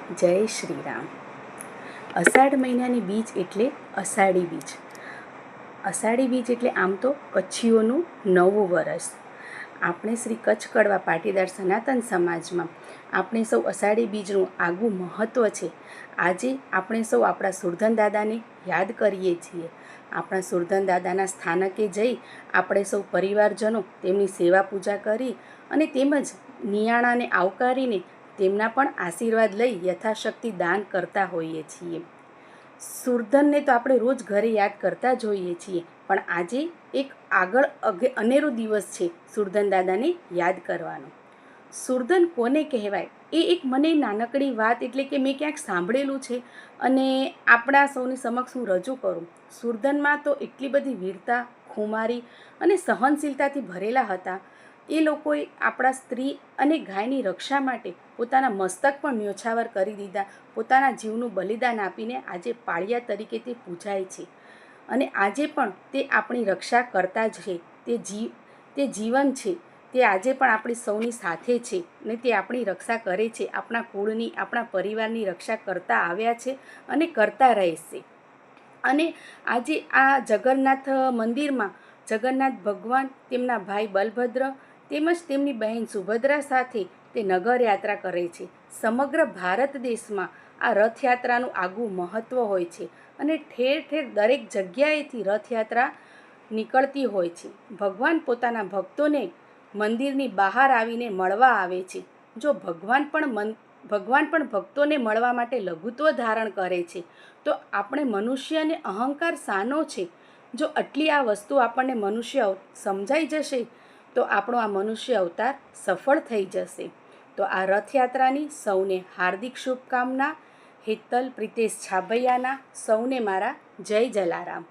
જય શ્રી રામ. અષાઢ મહિનાની બીજ એટલે અષાઢી બીજ. અષાઢી બીજ એટલે આમ તો કચ્છીઓનું નવું વરસ. આપણે શ્રી કચ્છ કડવા પાટીદાર સનાતન સમાજમાં આપણે સૌ અષાઢી બીજનું આગવું મહત્ત્વ છે. આજે આપણે સૌ આપણા સુરધન દાદાને યાદ કરીએ છીએ. આપણા સુરધન દાદાના સ્થાનકે જઈ આપણે સૌ પરિવારજનો તેમની સેવા પૂજા કરી અને તેમજ નિયાણાને આવકારીને તેમના પણ આશીર્વાદ લઈ યથાશક્તિ દાન કરતા હોઈએ છીએ. સુરધનને તો આપણે રોજ ઘરે યાદ કરતા જ હોઈએ છીએ, પણ આજે એક આગળ અનેરો દિવસ છે સુરધન દાદાને યાદ કરવાનો. સુરધન કોને કહેવાય એ એક મને નાનકડી વાત એટલે કે મેં ક્યાંક સાંભળેલું છે અને આપણા સૌની સમક્ષ હું રજૂ કરું. સુરધનમાં તો એટલી બધી વીરતા, ખુમારી અને સહનશીલતાથી ભરેલા હતા. એ લોકોએ આપણા સ્ત્રી અને ગાયની રક્ષા માટે પોતાના મસ્તક પણ ન્યોછાવર કરી દીધા. પોતાના જીવનું બલિદાન આપીને આજે પાળિયા તરીકે તે પૂજાય છે અને આજે પણ તે આપણી રક્ષા કરતા જ છે. તે જીવન છે. તે આજે પણ આપણી સૌની સાથે છે અને તે આપણી રક્ષા કરે છે. આપણા કુળની, આપણા પરિવારની રક્ષા કરતા આવ્યા છે અને કરતા રહેશે. અને આજે આ જગન્નાથ મંદિરમાં જગન્નાથ ભગવાન તેમના ભાઈ બલભદ્ર તેમજ તેમની બહેન સુભદ્રા સાથે તે નગરયાત્રા કરે છે. સમગ્ર ભારત દેશમાં આ રથયાત્રાનું આગવું મહત્ત્વ હોય છે અને ઠેર ઠેર દરેક જગ્યાએથી રથયાત્રા નીકળતી હોય છે. ભગવાન પોતાના ભક્તોને મંદિરની બહાર આવીને મળવા આવે છે. જો ભગવાન પણ ભક્તોને મળવા માટે લઘુત્વ ધારણ કરે છે તો આપણે મનુષ્યને અહંકાર શાનો છે? જો આટલી આ વસ્તુ આપણને મનુષ્ય સમજાઈ જશે તો આપણો આ મનુષ્ય અવતાર સફળ થઈ જશે. તો આ રથયાત્રાની સૌને હાર્દિક શુભકામના. હેતલ પ્રિતેશ છાબૈયાના સૌને મારા જય જલારામ.